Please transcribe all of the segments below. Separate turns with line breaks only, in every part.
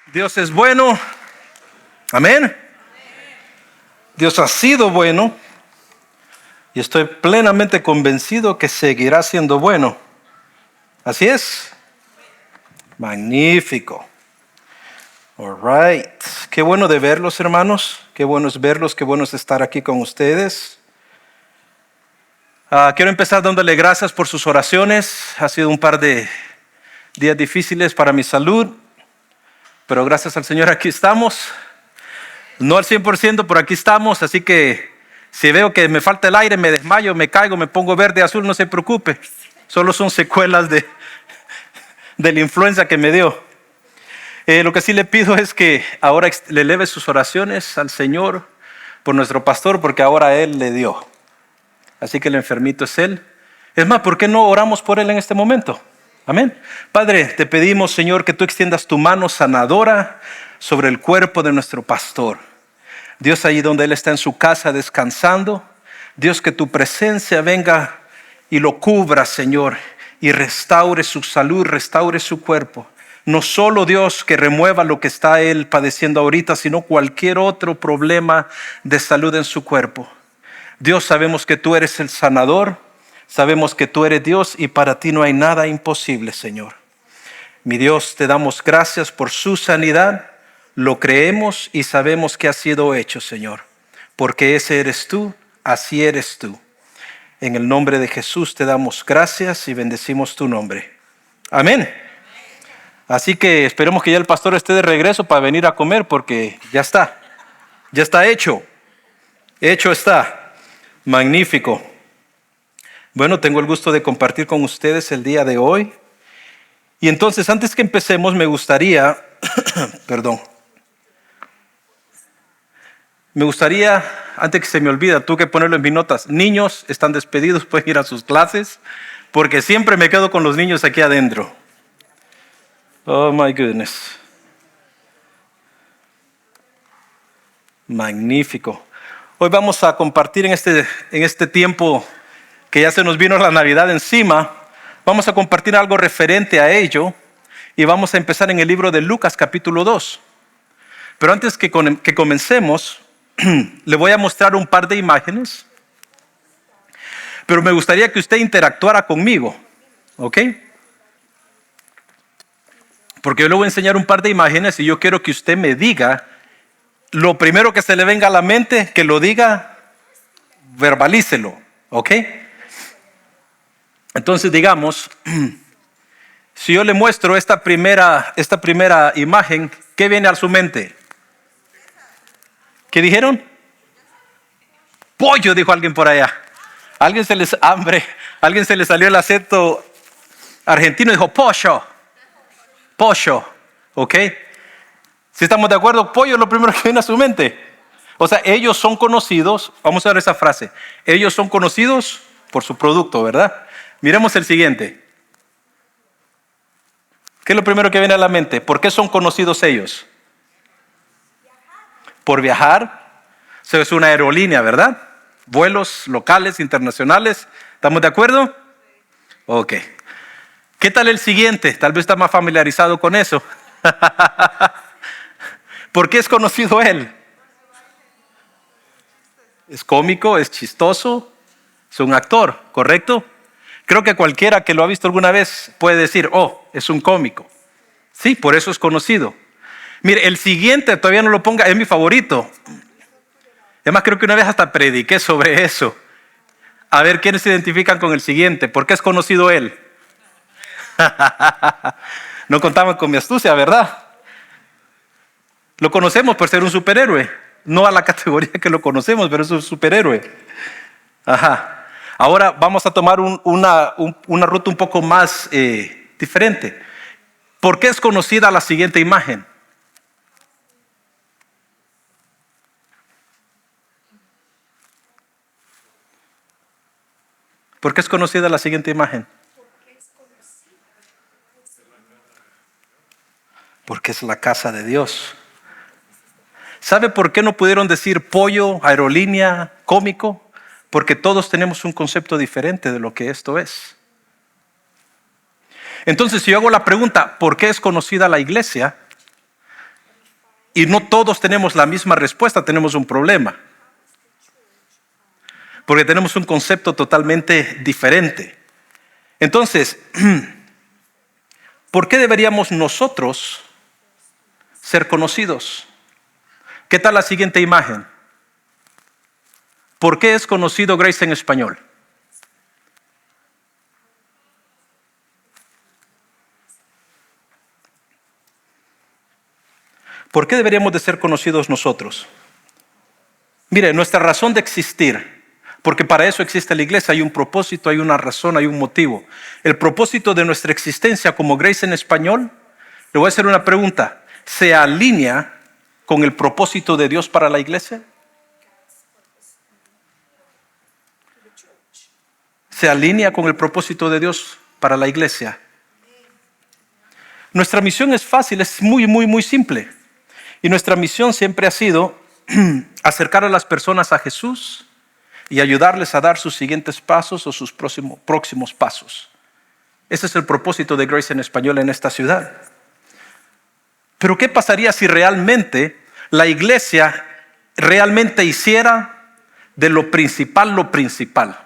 Dios es bueno. Amén. Dios ha sido bueno y estoy plenamente convencido que seguirá siendo bueno. Así es. Magnífico. All right. Qué bueno de verlos, hermanos. Qué bueno es verlos. Qué bueno es estar aquí con ustedes. Quiero empezar dándole gracias por sus oraciones. Ha sido un par de días difíciles para mi salud, pero gracias al Señor aquí estamos. No al 100%, pero aquí estamos. Así que si veo que me falta el aire, me desmayo, me caigo, me pongo verde, azul, no se preocupe. Solo son secuelas de la influenza que me dio. Lo que sí le pido es que ahora le eleve sus oraciones al Señor por nuestro pastor, porque ahora Él le dio. Así que el enfermito es Él. Es más, ¿por qué no oramos por Él en este momento? Amén. Padre, te pedimos, Señor, que tú extiendas tu mano sanadora sobre el cuerpo de nuestro pastor. Dios, allí donde Él está en su casa descansando, Dios, que tu presencia venga y lo cubra, Señor, y restaure su salud, restaure su cuerpo. No solo, Dios, que remueva lo que está Él padeciendo ahorita, sino cualquier otro problema de salud en su cuerpo. Dios, sabemos que tú eres el sanador, sabemos que tú eres Dios y para ti no hay nada imposible, Señor. Mi Dios, te damos gracias por su sanidad, lo creemos y sabemos que ha sido hecho, Señor, porque ese eres tú, así eres tú. En el nombre de Jesús te damos gracias y bendecimos tu nombre. Amén. Así que esperemos que ya el pastor esté de regreso para venir a comer, porque ya está hecho está. Magnífico. Bueno, tengo el gusto de compartir con ustedes el día de hoy. Y entonces, antes que empecemos, me gustaría, antes que se me olvida, tuve que ponerlo en mis notas. Niños están despedidos, pueden ir a sus clases, porque siempre me quedo con los niños aquí adentro. Oh my goodness. Magnífico. Hoy vamos a compartir en este tiempo que ya se nos vino la Navidad encima. Vamos a compartir algo referente a ello y vamos a empezar en el libro de Lucas capítulo 2. Pero antes que comencemos, le voy a mostrar un par de imágenes. Pero me gustaría que usted interactuara conmigo, ¿ok? Porque yo le voy a enseñar un par de imágenes y yo quiero que usted me diga lo primero que se le venga a la mente, que lo diga, verbalícelo, ¿ok? Entonces digamos, si yo le muestro esta primera imagen, ¿qué viene a su mente? ¿Qué dijeron? Pollo, dijo alguien por allá. Alguien se le salió el acento argentino y dijo pollo, ¿ok? Si estamos de acuerdo, pollo es lo primero que viene a su mente. O sea, ellos son conocidos, vamos a ver esa frase, ellos son conocidos por su producto, ¿verdad? Miremos el siguiente. ¿Qué es lo primero que viene a la mente? ¿Por qué son conocidos ellos? Por viajar. Eso es una aerolínea, ¿verdad? Vuelos locales, internacionales. ¿Estamos de acuerdo? Ok. ¿Qué tal el siguiente? Tal vez está más familiarizado con eso. ¿Por qué es conocido él? Es cómico, es chistoso, es un actor, ¿correcto? Creo que cualquiera que lo ha visto alguna vez puede decir, oh, es un cómico. Sí, por eso es conocido. Mire, el siguiente, todavía no lo ponga, es mi favorito. Además, creo que una vez hasta prediqué sobre eso. A ver, ¿quiénes se identifican con el siguiente? ¿Por qué es conocido él? No contaban con mi astucia, ¿verdad? Lo conocemos por ser un superhéroe. No a la categoría que lo conocemos, pero es un superhéroe. Ajá. Ahora vamos a tomar una ruta un poco más diferente. ¿Por qué es conocida la siguiente imagen? ¿Por qué es conocida la siguiente imagen? Porque es la casa de Dios. ¿Sabe por qué no pudieron decir pollo, aerolínea, cómico? Porque todos tenemos un concepto diferente de lo que esto es. Entonces, si yo hago la pregunta, ¿por qué es conocida la iglesia? y no todos tenemos la misma respuesta, tenemos un problema. Porque tenemos un concepto totalmente diferente. Entonces, ¿por qué deberíamos nosotros ser conocidos? ¿Qué tal la siguiente imagen? ¿Por qué es conocido Grace en español? ¿Por qué deberíamos de ser conocidos nosotros? Mire, nuestra razón de existir, porque para eso existe la iglesia, hay un propósito, hay una razón, hay un motivo. El propósito de nuestra existencia como Grace en español, le voy a hacer una pregunta, ¿se alinea con el propósito de Dios para la iglesia? ¿Se alinea con el propósito de Dios para la iglesia? Nuestra misión es fácil, es muy simple. Y nuestra misión siempre ha sido acercar a las personas a Jesús y ayudarles a dar sus siguientes pasos o sus próximos pasos. Ese es el propósito de Grace en español en esta ciudad. Pero ¿qué pasaría si realmente la iglesia realmente hiciera de lo principal lo principal?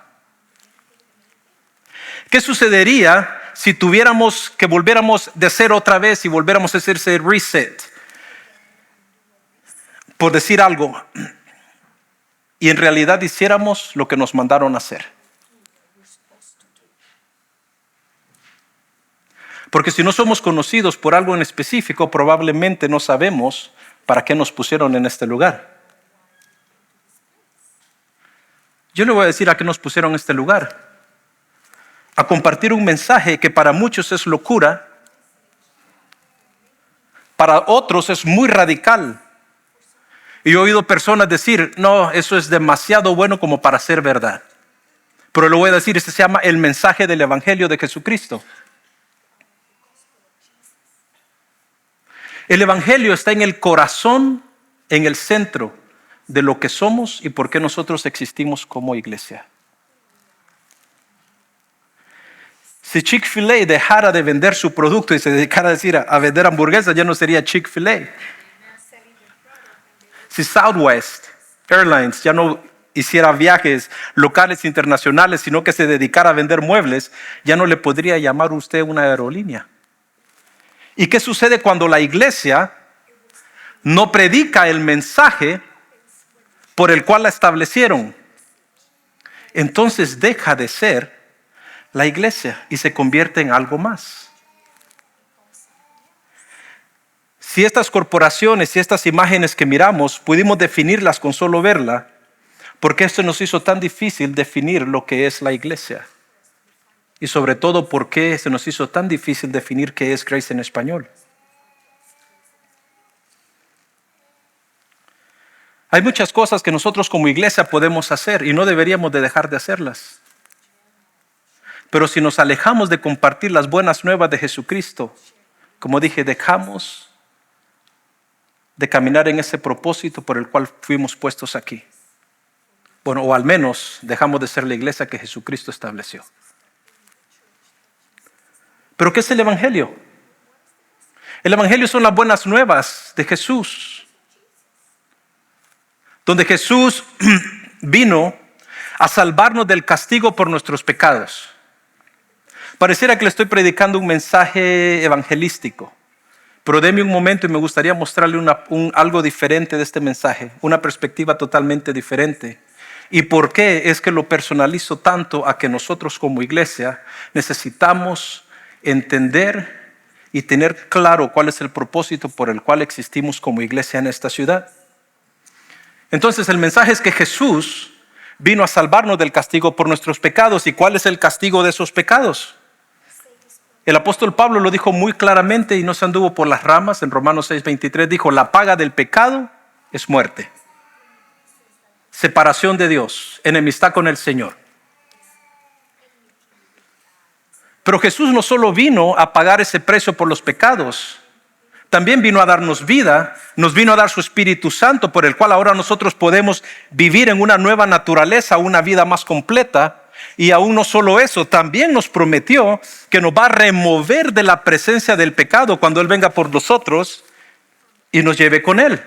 ¿Qué sucedería si tuviéramos que volviéramos de cero otra vez y volviéramos a hacerse reset? Por decir algo, y en realidad hiciéramos lo que nos mandaron a hacer. Porque si no somos conocidos por algo en específico, probablemente no sabemos para qué nos pusieron en este lugar. Yo le voy a decir a qué nos pusieron en este lugar. A compartir un mensaje que para muchos es locura, para otros es muy radical. Y he oído personas decir, no, eso es demasiado bueno como para ser verdad. Pero le voy a decir, este se llama el mensaje del Evangelio de Jesucristo. El Evangelio está en el corazón, en el centro de lo que somos y por qué nosotros existimos como iglesia. Si Chick-fil-A dejara de vender su producto y se dedicara a vender hamburguesas, ya no sería Chick-fil-A. Si Southwest Airlines ya no hiciera viajes locales e internacionales, sino que se dedicara a vender muebles, ya no le podría llamar usted una aerolínea. ¿Y qué sucede cuando la iglesia no predica el mensaje por el cual la establecieron? Entonces deja de ser la iglesia y se convierte en algo más. Si estas corporaciones y estas imágenes que miramos pudimos definirlas con solo verla, ¿por qué esto nos hizo tan difícil definir lo que es la iglesia? Y sobre todo, ¿por qué se nos hizo tan difícil definir qué es Grace en español? Hay muchas cosas que nosotros como iglesia podemos hacer y no deberíamos de dejar de hacerlas. Pero si nos alejamos de compartir las buenas nuevas de Jesucristo, como dije, dejamos de caminar en ese propósito por el cual fuimos puestos aquí. Bueno, o al menos dejamos de ser la iglesia que Jesucristo estableció. ¿Pero qué es el Evangelio? El Evangelio son las buenas nuevas de Jesús, donde Jesús vino a salvarnos del castigo por nuestros pecados. Pareciera que le estoy predicando un mensaje evangelístico, pero deme un momento y me gustaría mostrarle algo diferente de este mensaje, una perspectiva totalmente diferente. ¿Y por qué es que lo personalizo tanto a que nosotros como iglesia necesitamos entender y tener claro cuál es el propósito por el cual existimos como iglesia en esta ciudad? Entonces el mensaje es que Jesús vino a salvarnos del castigo por nuestros pecados. ¿Y cuál es el castigo de esos pecados? El apóstol Pablo lo dijo muy claramente y no se anduvo por las ramas. En Romanos 6:23 dijo, la paga del pecado es muerte. Separación de Dios, enemistad con el Señor. Pero Jesús no solo vino a pagar ese precio por los pecados, también vino a darnos vida, nos vino a dar su Espíritu Santo, por el cual ahora nosotros podemos vivir en una nueva naturaleza, una vida más completa. Y aún no solo eso, también nos prometió que nos va a remover de la presencia del pecado cuando Él venga por nosotros y nos lleve con Él.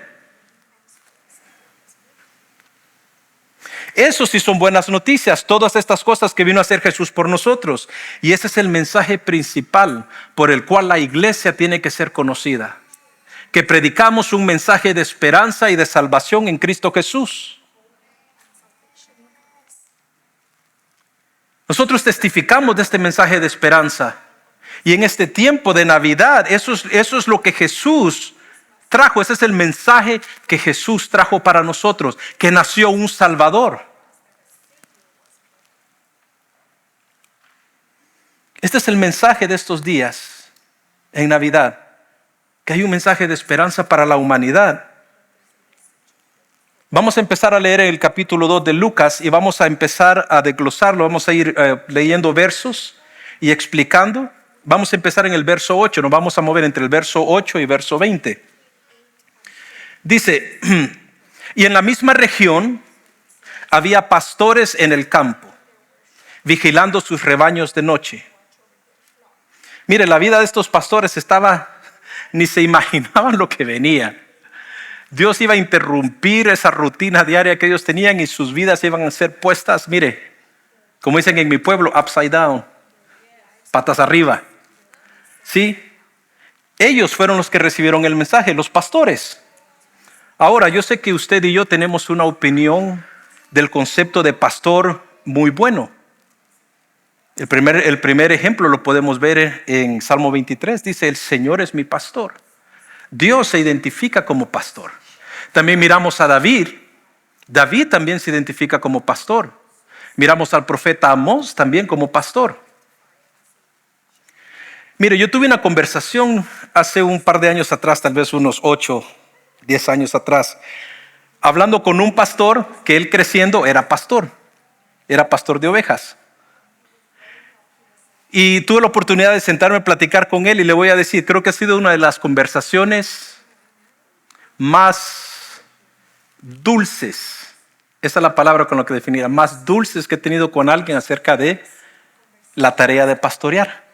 Eso sí son buenas noticias, todas estas cosas que vino a hacer Jesús por nosotros. Y ese es el mensaje principal por el cual la iglesia tiene que ser conocida. Que predicamos un mensaje de esperanza y de salvación en Cristo Jesús. Nosotros testificamos de este mensaje de esperanza. Y en este tiempo de Navidad, eso es lo que Jesús trajo. Ese es el mensaje que Jesús trajo para nosotros, que nació un Salvador. Este es el mensaje de estos días en Navidad, que hay un mensaje de esperanza para la humanidad. Vamos a empezar a leer el capítulo 2 de Lucas y vamos a empezar a desglosarlo. Vamos a ir leyendo versos y explicando. Vamos a empezar en el verso 8, nos vamos a mover entre el verso 8 y verso 20. Dice, y en la misma región había pastores en el campo, vigilando sus rebaños de noche. Mire, la vida de estos pastores ni se imaginaban lo que venía. Dios iba a interrumpir esa rutina diaria que ellos tenían y sus vidas iban a ser puestas, mire, como dicen en mi pueblo, upside down, patas arriba. Sí, ellos fueron los que recibieron el mensaje, los pastores. Ahora, yo sé que usted y yo tenemos una opinión del concepto de pastor muy bueno. El primer ejemplo lo podemos ver en Salmo 23. Dice, el Señor es mi pastor. Dios se identifica como pastor. También miramos a David. David también se identifica como pastor. Miramos al profeta Amós también como pastor. Mire, yo tuve una conversación hace un par de años atrás, tal vez unos 8, 10 años atrás, hablando con un pastor que él creciendo era pastor de ovejas. Y tuve la oportunidad de sentarme a platicar con él y le voy a decir, creo que ha sido una de las conversaciones más dulces, esa es la palabra con la que definir, más dulces que he tenido con alguien acerca de la tarea de pastorear.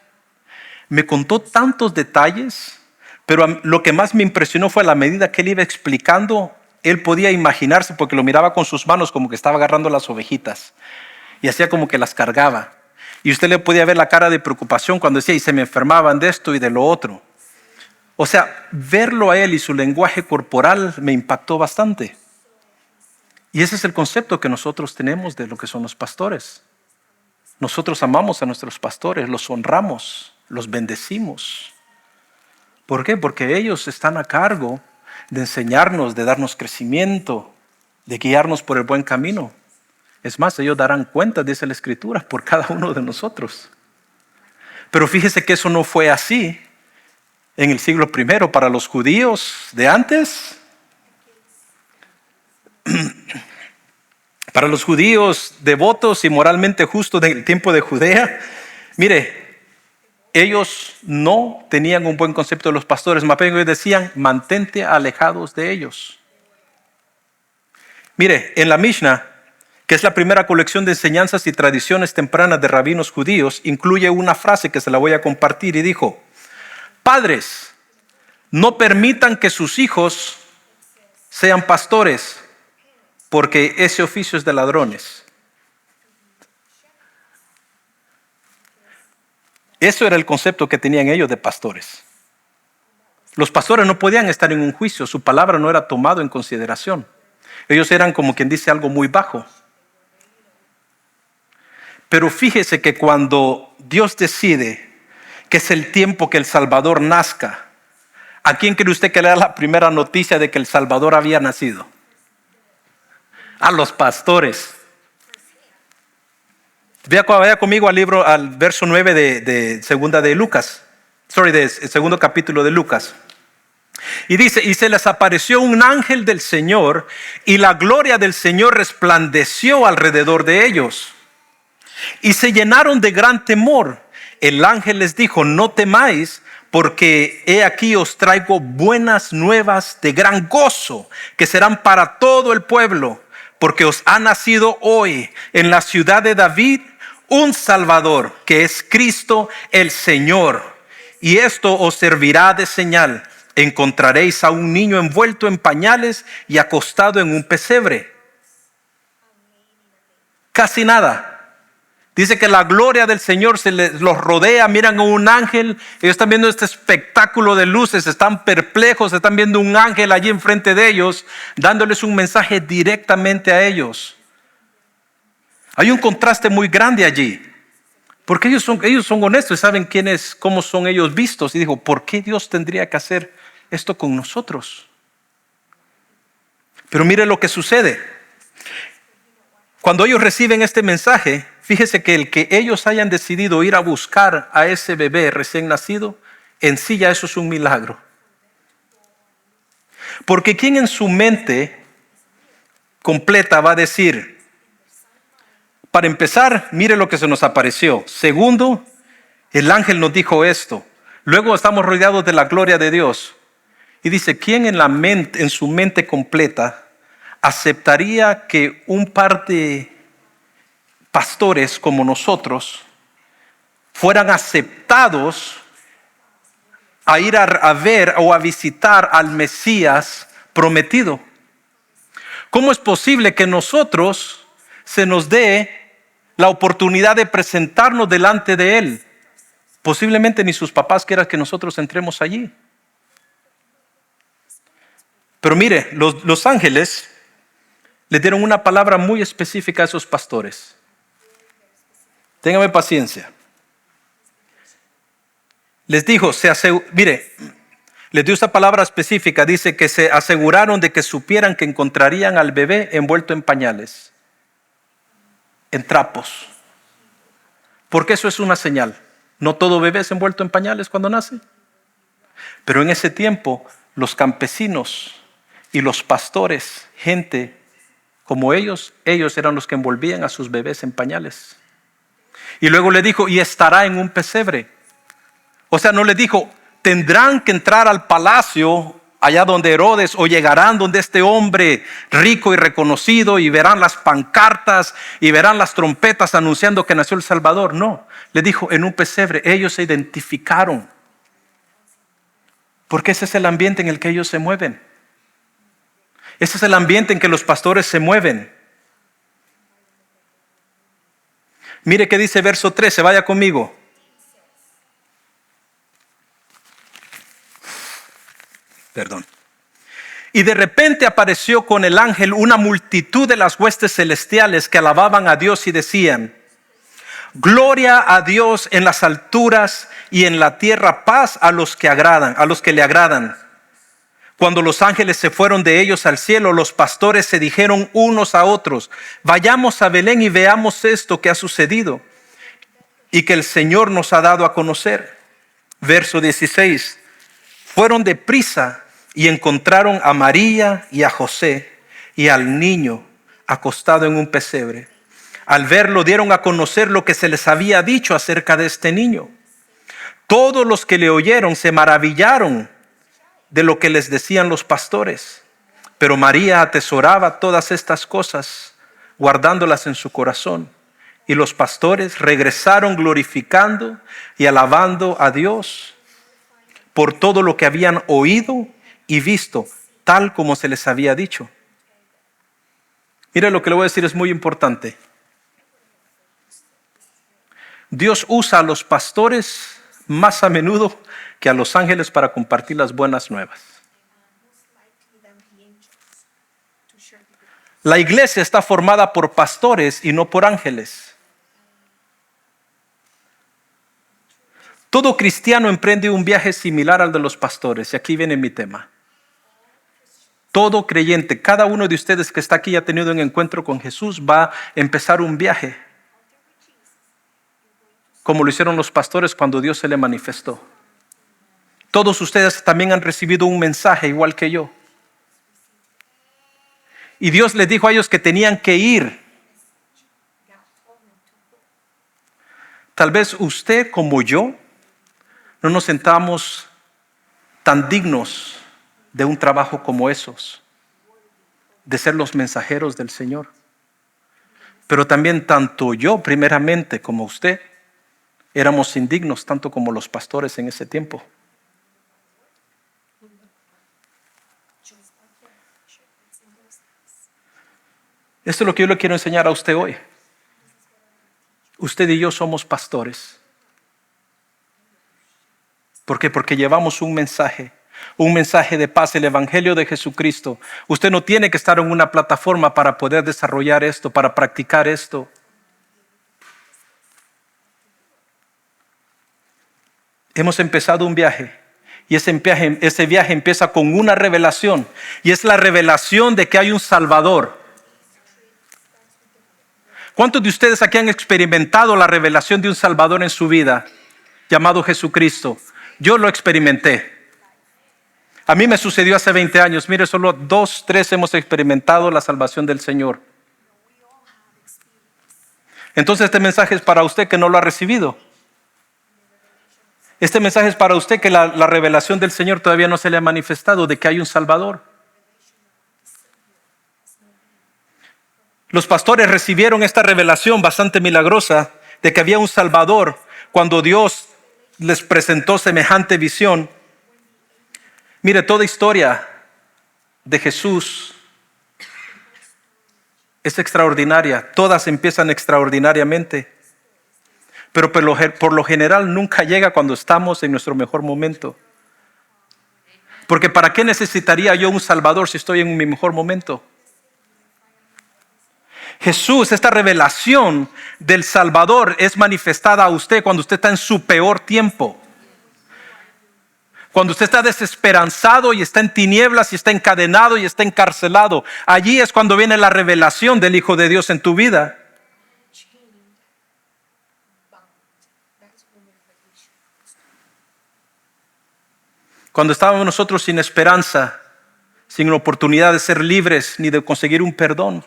Me contó tantos detalles, pero lo que más me impresionó fue a la medida que él iba explicando, él podía imaginarse, porque lo miraba con sus manos como que estaba agarrando las ovejitas y hacía como que las cargaba. Y usted le podía ver la cara de preocupación cuando decía, y se me enfermaban de esto y de lo otro. O sea, verlo a él y su lenguaje corporal me impactó bastante. Y ese es el concepto que nosotros tenemos de lo que son los pastores. Nosotros amamos a nuestros pastores, los honramos, los bendecimos. ¿Por qué? Porque ellos están a cargo de enseñarnos, de darnos crecimiento, de guiarnos por el buen camino. Es más, ellos darán cuenta, dice la Escritura, por cada uno de nosotros. Pero fíjese que eso no fue así en el siglo I para los judíos de antes. Para los judíos devotos y moralmente justos del tiempo de Judea, mire, ellos no tenían un buen concepto de los pastores. Más bien ellos decían, mantente alejados de ellos. Mire, en la Mishnah, que es la primera colección de enseñanzas y tradiciones tempranas de rabinos judíos, incluye una frase que se la voy a compartir y dijo, padres, no permitan que sus hijos sean pastores, porque ese oficio es de ladrones. Eso era el concepto que tenían ellos de pastores. Los pastores no podían estar en un juicio, su palabra no era tomada en consideración. Ellos eran como quien dice algo muy bajo. Pero fíjese que cuando Dios decide que es el tiempo que el Salvador nazca, ¿a quién cree usted que le da la primera noticia de que el Salvador había nacido? A los pastores. Vaya conmigo al verso 9 de segunda de Lucas. Del segundo capítulo de Lucas. Y dice, y se les apareció un ángel del Señor y la gloria del Señor resplandeció alrededor de ellos. Y se llenaron de gran temor. El ángel les dijo, no temáis, porque he aquí os traigo buenas nuevas de gran gozo, que serán para todo el pueblo, porque os ha nacido hoy en la ciudad de David un Salvador, que es Cristo el Señor. Y esto os servirá de señal. encontraréis a un niño envuelto en pañales y acostado en un pesebre. Casi nada. Dice que la gloria del Señor los rodea, miran a un ángel, ellos están viendo este espectáculo de luces, están perplejos, están viendo un ángel allí enfrente de ellos, dándoles un mensaje directamente a ellos. Hay un contraste muy grande allí, porque ellos son honestos y saben cómo son ellos vistos. Y digo, ¿por qué Dios tendría que hacer esto con nosotros? Pero mire lo que sucede. Cuando ellos reciben este mensaje, fíjese que el que ellos hayan decidido ir a buscar a ese bebé recién nacido, en sí ya eso es un milagro. Porque ¿quién en su mente completa va a decir, para empezar, mire lo que se nos apareció? Segundo, el ángel nos dijo esto. Luego estamos rodeados de la gloria de Dios. Y dice, ¿quién en su mente completa aceptaría que un par de pastores como nosotros fueran aceptados a ir a ver o a visitar al Mesías prometido? ¿Cómo es posible que nosotros se nos dé la oportunidad de presentarnos delante de Él? Posiblemente ni sus papás quieran que nosotros entremos allí. Pero mire, los ángeles le dieron una palabra muy específica a esos pastores. Téngame paciencia. Les dijo, les dio esta palabra específica. Dice que se aseguraron de que supieran que encontrarían al bebé envuelto en pañales, en trapos. Porque eso es una señal. No todo bebé es envuelto en pañales cuando nace. Pero en ese tiempo, los campesinos y los pastores, gente como ellos eran los que envolvían a sus bebés en pañales. Y luego le dijo, y estará en un pesebre. O sea, no le dijo, tendrán que entrar al palacio allá donde Herodes, o llegarán donde este hombre rico y reconocido y verán las pancartas y verán las trompetas anunciando que nació el Salvador. No, le dijo, en un pesebre. Ellos se identificaron, porque ese es el ambiente en el que ellos se mueven. Ese es el ambiente en que los pastores se mueven. Mire qué dice verso 13, vaya conmigo. Perdón. Y de repente apareció con el ángel una multitud de las huestes celestiales que alababan a Dios y decían, gloria a Dios en las alturas y en la tierra paz a los que le agradan. Cuando los ángeles se fueron de ellos al cielo, los pastores se dijeron unos a otros, vayamos a Belén y veamos esto que ha sucedido y que el Señor nos ha dado a conocer. Verso 16, fueron deprisa y encontraron a María y a José y al niño acostado en un pesebre. Al verlo dieron a conocer lo que se les había dicho acerca de este niño. Todos los que le oyeron se maravillaron de lo que les decían los pastores. Pero María atesoraba todas estas cosas, guardándolas en su corazón. Y los pastores regresaron glorificando y alabando a Dios por todo lo que habían oído y visto, tal como se les había dicho. Mira, lo que le voy a decir es muy importante. Dios usa a los pastores más a menudo que a los ángeles para compartir las buenas nuevas. La iglesia está formada por pastores y no por ángeles. Todo cristiano emprende un viaje similar al de los pastores, y aquí viene mi tema. Todo creyente, cada uno de ustedes que está aquí y ha tenido un encuentro con Jesús, va a empezar un viaje, como lo hicieron los pastores cuando Dios se le manifestó. Todos ustedes también han recibido un mensaje igual que yo. Y Dios les dijo a ellos que tenían que ir. Tal vez usted como yo no nos sentamos tan dignos de un trabajo como esos, de ser los mensajeros del Señor. Pero también tanto yo primeramente como usted éramos indignos tanto como los pastores en ese tiempo. Esto es lo que yo le quiero enseñar a usted hoy. Usted y yo somos pastores. ¿Por qué? Porque llevamos un mensaje de paz, el Evangelio de Jesucristo. Usted no tiene que estar en una plataforma para poder desarrollar esto, para practicar esto. Hemos empezado un viaje y ese viaje empieza con una revelación, y es la revelación de que hay un Salvador. ¿Cuántos de ustedes aquí han experimentado la revelación de un Salvador en su vida llamado Jesucristo? Yo lo experimenté. A mí me sucedió hace 20 años. Mire, solo 2, 3 hemos experimentado la salvación del Señor. Entonces este mensaje es para usted que no lo ha recibido. Este mensaje es para usted que la revelación del Señor todavía no se le ha manifestado, de que hay un Salvador. Los pastores recibieron esta revelación bastante milagrosa de que había un Salvador cuando Dios les presentó semejante visión. Mire, toda historia de Jesús es extraordinaria. Todas empiezan extraordinariamente. Pero por lo general nunca llega cuando estamos en nuestro mejor momento. Porque ¿para qué necesitaría yo un Salvador si estoy en mi mejor momento? Jesús, esta revelación del Salvador es manifestada a usted cuando usted está en su peor tiempo. Cuando usted está desesperanzado y está en tinieblas y está encadenado y está encarcelado. Allí es cuando viene la revelación del Hijo de Dios en tu vida. Cuando estábamos nosotros sin esperanza, sin oportunidad de ser libres, ni de conseguir un perdón,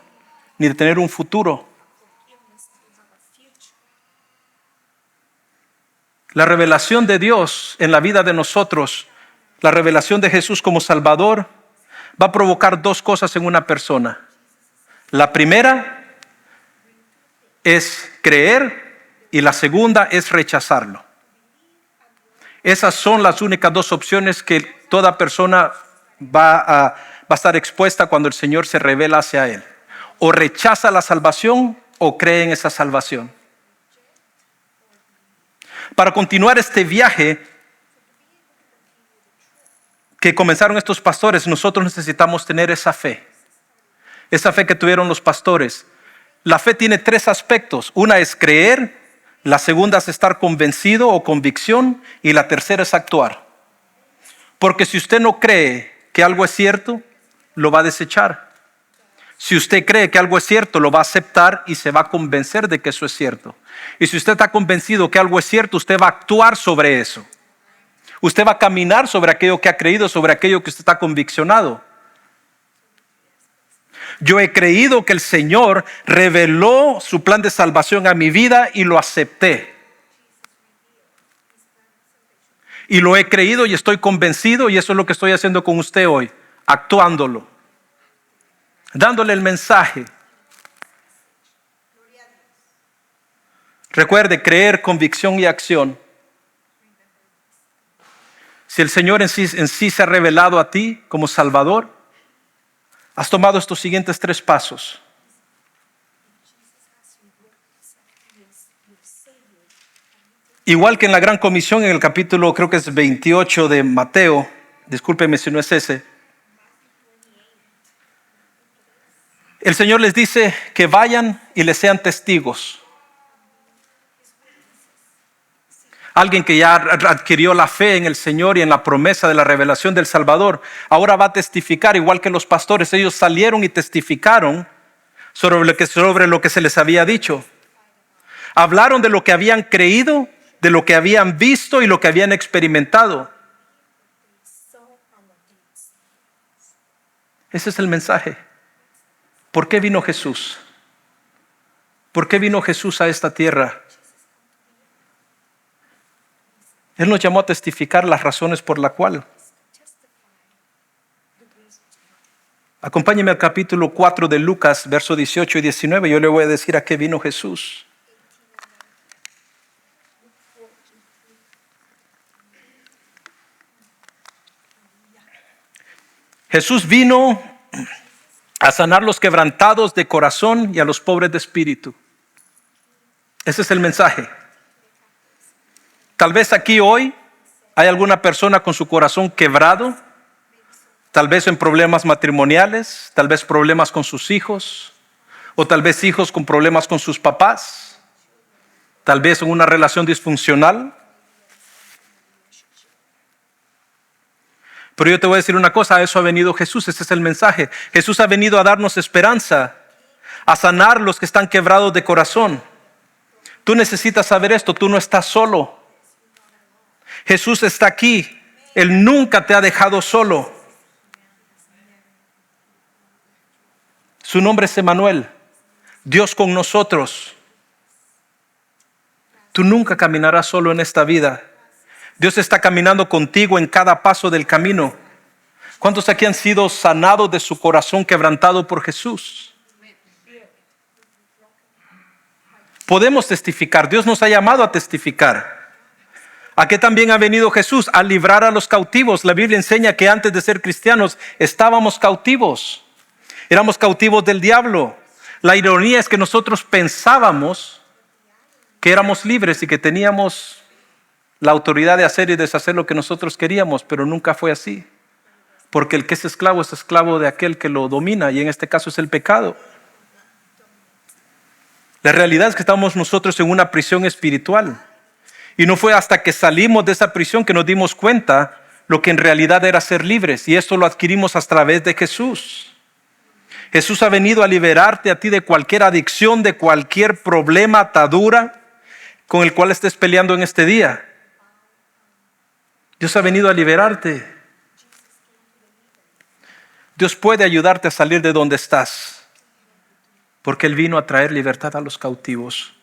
ni de tener un futuro. La revelación de Dios en la vida de nosotros, la revelación de Jesús como Salvador, va a provocar 2 cosas en una persona. La primera es creer y la segunda es rechazarlo. Esas son las únicas 2 opciones que toda persona va a estar expuesta cuando el Señor se revela hacia él. O rechaza la salvación o cree en esa salvación. Para continuar este viaje que comenzaron estos pastores, nosotros necesitamos tener esa fe. Esa fe que tuvieron los pastores. La fe tiene 3 aspectos. Una es creer, la segunda es estar convencido o convicción, y la tercera es actuar. Porque si usted no cree que algo es cierto, lo va a desechar. Si usted cree que algo es cierto, lo va a aceptar y se va a convencer de que eso es cierto. Y si usted está convencido que algo es cierto, usted va a actuar sobre eso. Usted va a caminar sobre aquello que ha creído, sobre aquello que usted está conviccionado. Yo he creído que el Señor reveló su plan de salvación a mi vida y lo acepté. Y lo he creído y estoy convencido, y eso es lo que estoy haciendo con usted hoy, actuándolo, dándole el mensaje. Recuerde, creer, convicción y acción. Si el Señor en sí se ha revelado a ti como Salvador, has tomado estos siguientes 3 pasos. Igual que en la Gran Comisión, en el capítulo, creo que es 28 de Mateo, discúlpeme si no es ese, el Señor les dice que vayan y les sean testigos. Alguien que ya adquirió la fe en el Señor y en la promesa de la revelación del Salvador, ahora va a testificar, igual que los pastores. Ellos salieron y testificaron sobre lo que se les había dicho. Hablaron de lo que habían creído, de lo que habían visto y lo que habían experimentado. Ese es el mensaje. ¿Por qué vino Jesús? ¿Por qué vino Jesús a esta tierra? Él nos llamó a testificar las razones por la cual. Acompáñeme al capítulo 4 de Lucas, versos 18 y 19. Yo le voy a decir a qué vino Jesús. Jesús vino a sanar los quebrantados de corazón y a los pobres de espíritu. Ese es el mensaje. Tal vez aquí hoy hay alguna persona con su corazón quebrado, tal vez en problemas matrimoniales, tal vez problemas con sus hijos, o tal vez hijos con problemas con sus papás, tal vez en una relación disfuncional. Pero yo te voy a decir una cosa, a eso ha venido Jesús, ese es el mensaje. Jesús ha venido a darnos esperanza, a sanar los que están quebrados de corazón. Tú necesitas saber esto, tú no estás solo. Jesús está aquí, Él nunca te ha dejado solo. Su nombre es Emmanuel, Dios con nosotros. Tú nunca caminarás solo en esta vida. Dios está caminando contigo en cada paso del camino. ¿Cuántos aquí han sido sanados de su corazón quebrantado por Jesús? Podemos testificar. Dios nos ha llamado a testificar. ¿A qué también ha venido Jesús? A librar a los cautivos. La Biblia enseña que antes de ser cristianos estábamos cautivos. Éramos cautivos del diablo. La ironía es que nosotros pensábamos que éramos libres y que teníamos la autoridad de hacer y deshacer lo que nosotros queríamos, pero nunca fue así. Porque el que es esclavo de aquel que lo domina, y en este caso es el pecado. La realidad es que estamos nosotros en una prisión espiritual. Y no fue hasta que salimos de esa prisión que nos dimos cuenta lo que en realidad era ser libres. Y esto lo adquirimos a través de Jesús. Jesús ha venido a liberarte a ti de cualquier adicción, de cualquier problema, atadura con el cual estés peleando en este día. Dios ha venido a liberarte. Dios puede ayudarte a salir de donde estás, porque Él vino a traer libertad a los cautivos.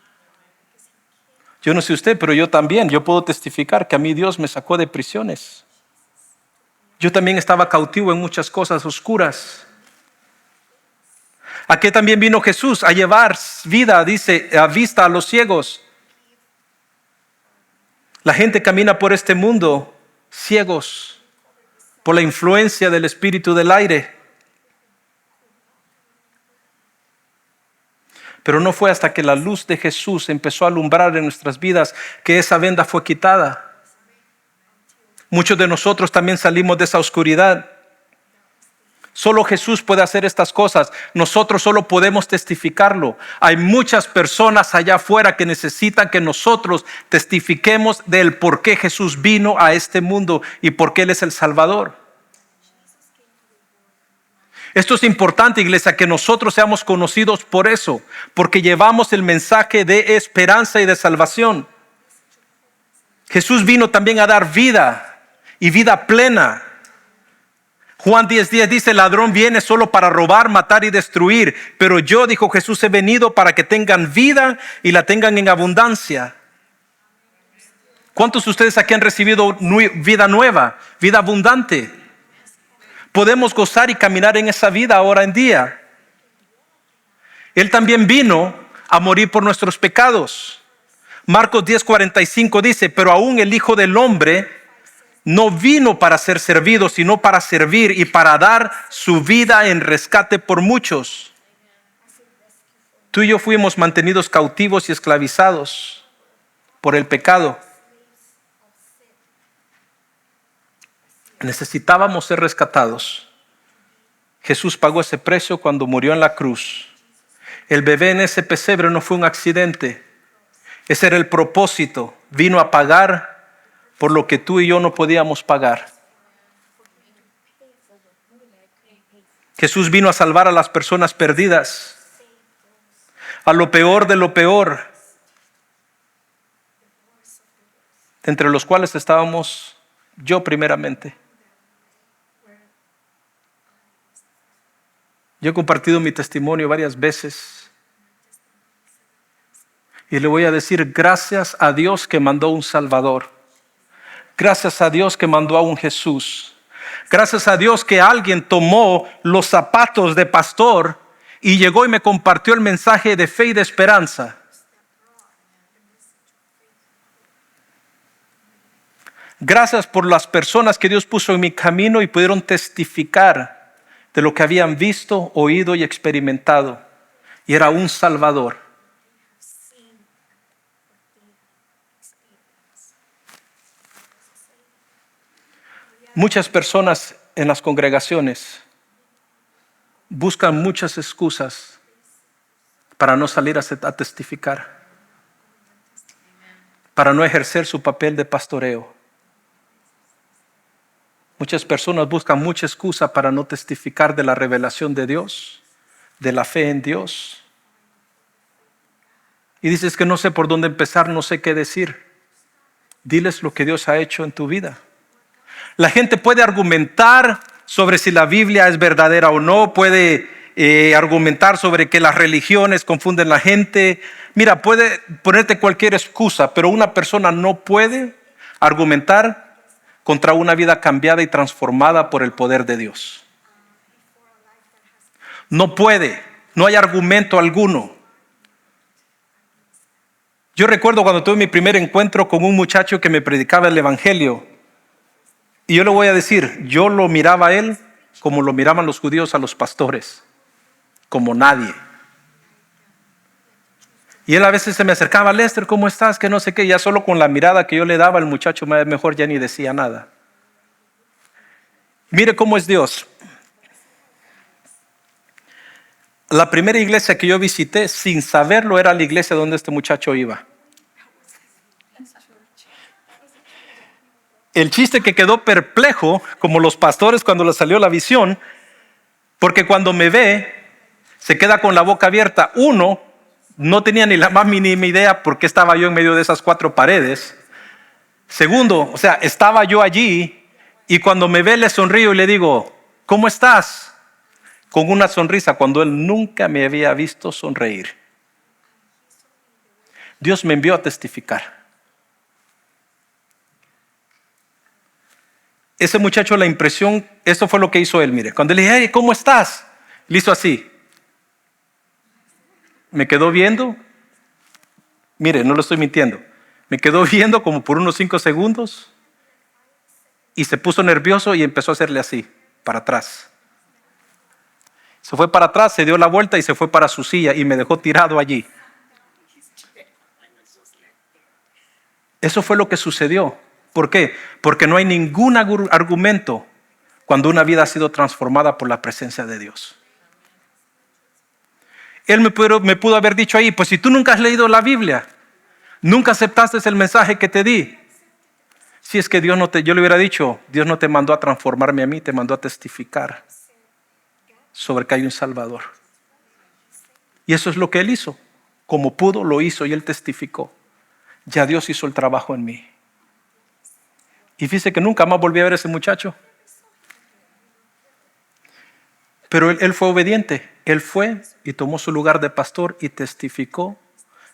Yo no sé usted, pero yo también. Yo puedo testificar que a mí Dios me sacó de prisiones. Yo también estaba cautivo en muchas cosas oscuras. ¿A qué también vino Jesús? A llevar vida, dice, a vista a los ciegos. La gente camina por este mundo ciegos por la influencia del espíritu del aire. Pero no fue hasta que la luz de Jesús empezó a alumbrar en nuestras vidas que esa venda fue quitada. Muchos de nosotros también salimos de esa oscuridad. Solo Jesús puede hacer estas cosas. Nosotros solo podemos testificarlo. Hay muchas personas allá afuera que necesitan que nosotros testifiquemos del por qué Jesús vino a este mundo y por qué Él es el Salvador. Esto es importante, iglesia, que nosotros seamos conocidos por eso, porque llevamos el mensaje de esperanza y de salvación. Jesús vino también a dar vida y vida plena. Juan 10:10 dice, el ladrón viene solo para robar, matar y destruir. Pero yo, dijo Jesús, he venido para que tengan vida y la tengan en abundancia. ¿Cuántos de ustedes aquí han recibido vida nueva, vida abundante? Podemos gozar y caminar en esa vida ahora en día. Él también vino a morir por nuestros pecados. Marcos 10:45 dice, pero aún el Hijo del Hombre no vino para ser servido, sino para servir y para dar su vida en rescate por muchos. Tú y yo fuimos mantenidos cautivos y esclavizados por el pecado. Necesitábamos ser rescatados. Jesús pagó ese precio cuando murió en la cruz. El bebé en ese pesebre no fue un accidente. Ese era el propósito. Vino a pagar por lo que tú y yo no podíamos pagar. Jesús vino a salvar a las personas perdidas, a lo peor de lo peor, entre los cuales estábamos yo primeramente. Yo he compartido mi testimonio varias veces y le voy a decir gracias a Dios que mandó un Salvador. Gracias a Dios que mandó a un Jesús. Gracias a Dios que alguien tomó los zapatos de pastor y llegó y me compartió el mensaje de fe y de esperanza. Gracias por las personas que Dios puso en mi camino y pudieron testificar de lo que habían visto, oído y experimentado. Y era un Salvador. Muchas personas en las congregaciones buscan muchas excusas para no salir a testificar, para no ejercer su papel de pastoreo. Muchas personas buscan mucha excusa para no testificar de la revelación de Dios, de la fe en Dios. Y dices que no sé por dónde empezar, no sé qué decir. Diles lo que Dios ha hecho en tu vida. La gente puede argumentar sobre si la Biblia es verdadera o no, puede argumentar sobre que las religiones confunden a la gente. Mira, puede ponerte cualquier excusa, pero una persona no puede argumentar contra una vida cambiada y transformada por el poder de Dios. No puede, no hay argumento alguno. Yo recuerdo cuando tuve mi primer encuentro con un muchacho que me predicaba el Evangelio. Y yo le voy a decir, yo lo miraba a él como lo miraban los judíos a los pastores, como nadie. Y él a veces se me acercaba, Lester, ¿cómo estás? Que no sé qué. Ya solo con la mirada que yo le daba, el muchacho mejor ya ni decía nada. Mire cómo es Dios. La primera iglesia que yo visité, sin saberlo, era la iglesia donde este muchacho iba. El chiste que quedó perplejo, como los pastores cuando les salió la visión, porque cuando me ve, se queda con la boca abierta. Uno, no tenía ni la más mínima idea por qué estaba yo en medio de esas 4 paredes. Segundo, o sea, estaba yo allí y cuando me ve le sonrío y le digo, ¿cómo estás? Con una sonrisa cuando él nunca me había visto sonreír. Dios me envió a testificar. Ese muchacho, la impresión, esto fue lo que hizo él, mire. Cuando le dije, hey, ¿cómo estás? Le hizo así. Me quedó viendo. Mire, no lo estoy mintiendo. Me quedó viendo como por unos 5 segundos y se puso nervioso y empezó a hacerle así, para atrás. Se fue para atrás, se dio la vuelta y se fue para su silla y me dejó tirado allí. Eso fue lo que sucedió. ¿Por qué? Porque no hay ningún argumento cuando una vida ha sido transformada por la presencia de Dios. Él me pudo haber dicho ahí, pues si tú nunca has leído la Biblia, nunca aceptaste el mensaje que te di. Si es que yo le hubiera dicho, Dios no te mandó a transformarme a mí, te mandó a testificar sobre que hay un Salvador. Y eso es lo que Él hizo. Como pudo, lo hizo y Él testificó. Ya Dios hizo el trabajo en mí. Y fíjese que nunca más volví a ver a ese muchacho. Pero él fue obediente. Él fue y tomó su lugar de pastor y testificó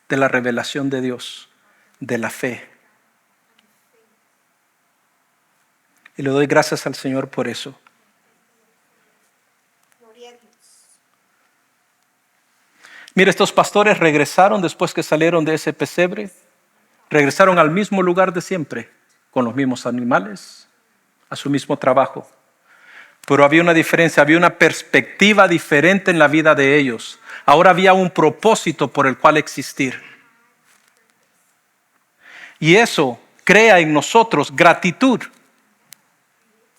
de la revelación de Dios, de la fe. Y le doy gracias al Señor por eso. Mire, estos pastores regresaron después que salieron de ese pesebre. Regresaron al mismo lugar de siempre, con los mismos animales, a su mismo trabajo. Pero había una diferencia, había una perspectiva diferente en la vida de ellos. Ahora había un propósito por el cual existir. Y eso crea en nosotros gratitud.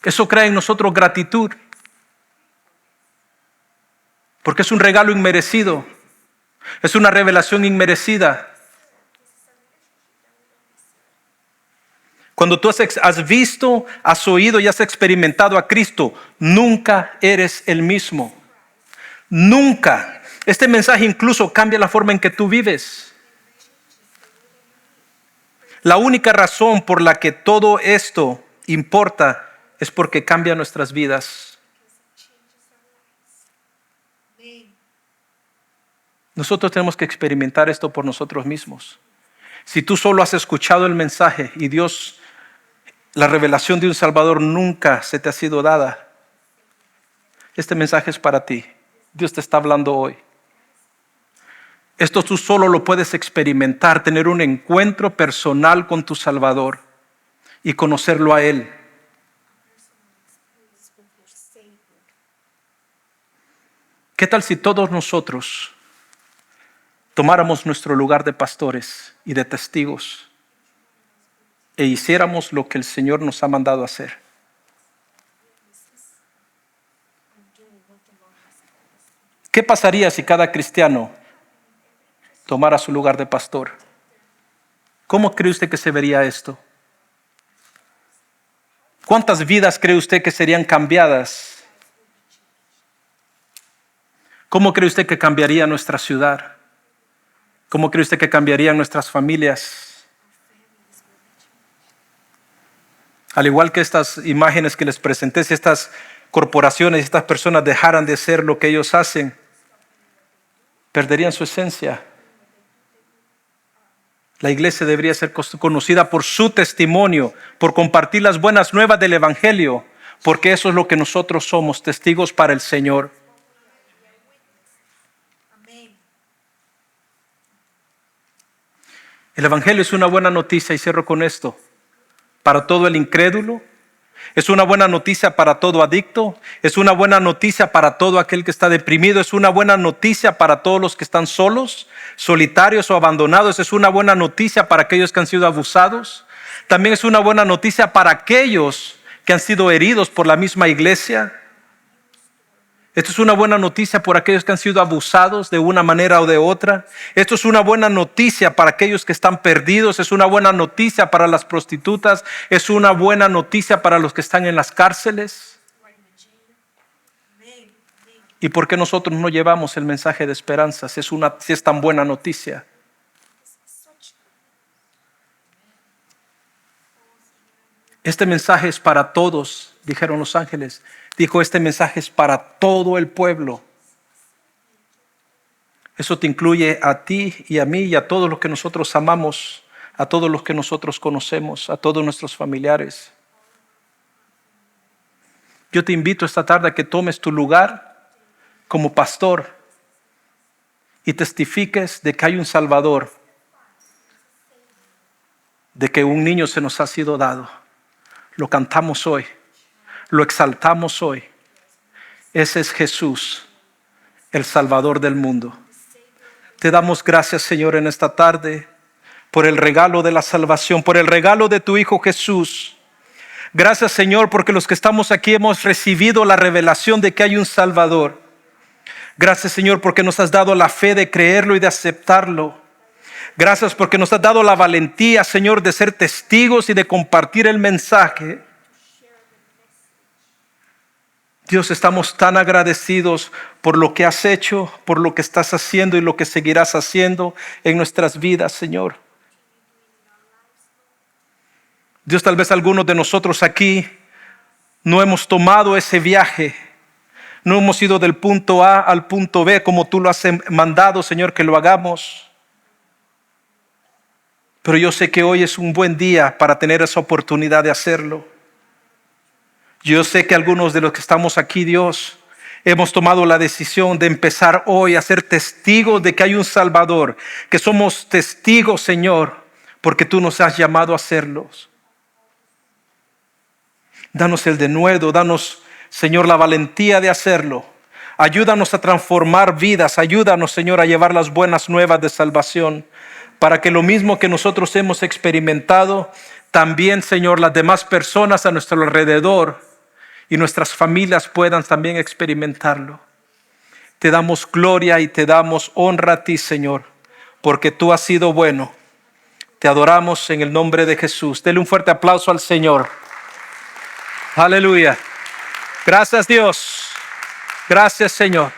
Eso crea en nosotros gratitud. Porque es un regalo inmerecido. Es una revelación inmerecida. Cuando tú has visto, has oído y has experimentado a Cristo, nunca eres el mismo. Nunca. Este mensaje incluso cambia la forma en que tú vives. La única razón por la que todo esto importa es porque cambia nuestras vidas. Nosotros tenemos que experimentar esto por nosotros mismos. Si tú solo has escuchado el mensaje y Dios, la revelación de un Salvador nunca se te ha sido dada, este mensaje es para ti. Dios te está hablando hoy. Esto tú solo lo puedes experimentar, tener un encuentro personal con tu Salvador y conocerlo a Él. ¿Qué tal si todos nosotros tomáramos nuestro lugar de pastores y de testigos e hiciéramos lo que el Señor nos ha mandado hacer? ¿Qué pasaría si cada cristiano tomara su lugar de pastor? ¿Cómo cree usted que se vería esto? ¿Cuántas vidas cree usted que serían cambiadas? ¿Cómo cree usted que cambiaría nuestra ciudad? ¿Cómo cree usted que cambiarían nuestras familias? Al igual que estas imágenes que les presenté, si estas corporaciones, estas personas dejaran de hacer lo que ellos hacen, perderían su esencia. La iglesia debería ser conocida por su testimonio, por compartir las buenas nuevas del Evangelio, porque eso es lo que nosotros somos, testigos para el Señor. El Evangelio es una buena noticia, y cierro con esto, para todo el incrédulo. Es una buena noticia para todo adicto. Es una buena noticia para todo aquel que está deprimido. Es una buena noticia para todos los que están solos, solitarios o abandonados. Es una buena noticia para aquellos que han sido abusados. También es una buena noticia para aquellos que han sido heridos por la misma iglesia. Esto es una buena noticia por aquellos que han sido abusados de una manera o de otra. Esto es una buena noticia para aquellos que están perdidos. Es una buena noticia para las prostitutas. Es una buena noticia para los que están en las cárceles. ¿Y por qué nosotros no llevamos el mensaje de esperanza si es tan buena noticia? Este mensaje es para todos, dijeron los ángeles. Dijo, este mensaje es para todo el pueblo. Eso te incluye a ti y a mí y a todos los que nosotros amamos, a todos los que nosotros conocemos, a todos nuestros familiares. Yo te invito esta tarde a que tomes tu lugar como pastor y testifiques de que hay un Salvador, de que un niño se nos ha sido dado. Lo cantamos hoy. Lo exaltamos hoy. Ese es Jesús, el Salvador del mundo. Te damos gracias, Señor, en esta tarde por el regalo de la salvación, por el regalo de tu Hijo Jesús. Gracias, Señor, porque los que estamos aquí hemos recibido la revelación de que hay un Salvador. Gracias, Señor, porque nos has dado la fe de creerlo y de aceptarlo. Gracias porque nos has dado la valentía, Señor, de ser testigos y de compartir el mensaje. Dios, estamos tan agradecidos por lo que has hecho, por lo que estás haciendo y lo que seguirás haciendo en nuestras vidas, Señor. Dios, tal vez algunos de nosotros aquí no hemos tomado ese viaje. No hemos ido del punto A al punto B como tú lo has mandado, Señor, que lo hagamos. Pero yo sé que hoy es un buen día para tener esa oportunidad de hacerlo. Yo sé que algunos de los que estamos aquí, Dios, hemos tomado la decisión de empezar hoy a ser testigos de que hay un Salvador, que somos testigos, Señor, porque tú nos has llamado a hacerlos. Danos el denuedo, danos, Señor, la valentía de hacerlo. Ayúdanos a transformar vidas, ayúdanos, Señor, a llevar las buenas nuevas de salvación, para que lo mismo que nosotros hemos experimentado, también, Señor, las demás personas a nuestro alrededor y nuestras familias puedan también experimentarlo. Te damos gloria y te damos honra a ti, Señor, porque tú has sido bueno. Te adoramos en el nombre de Jesús. Dele un fuerte aplauso al Señor. Aleluya. Gracias, Dios. Gracias, Señor.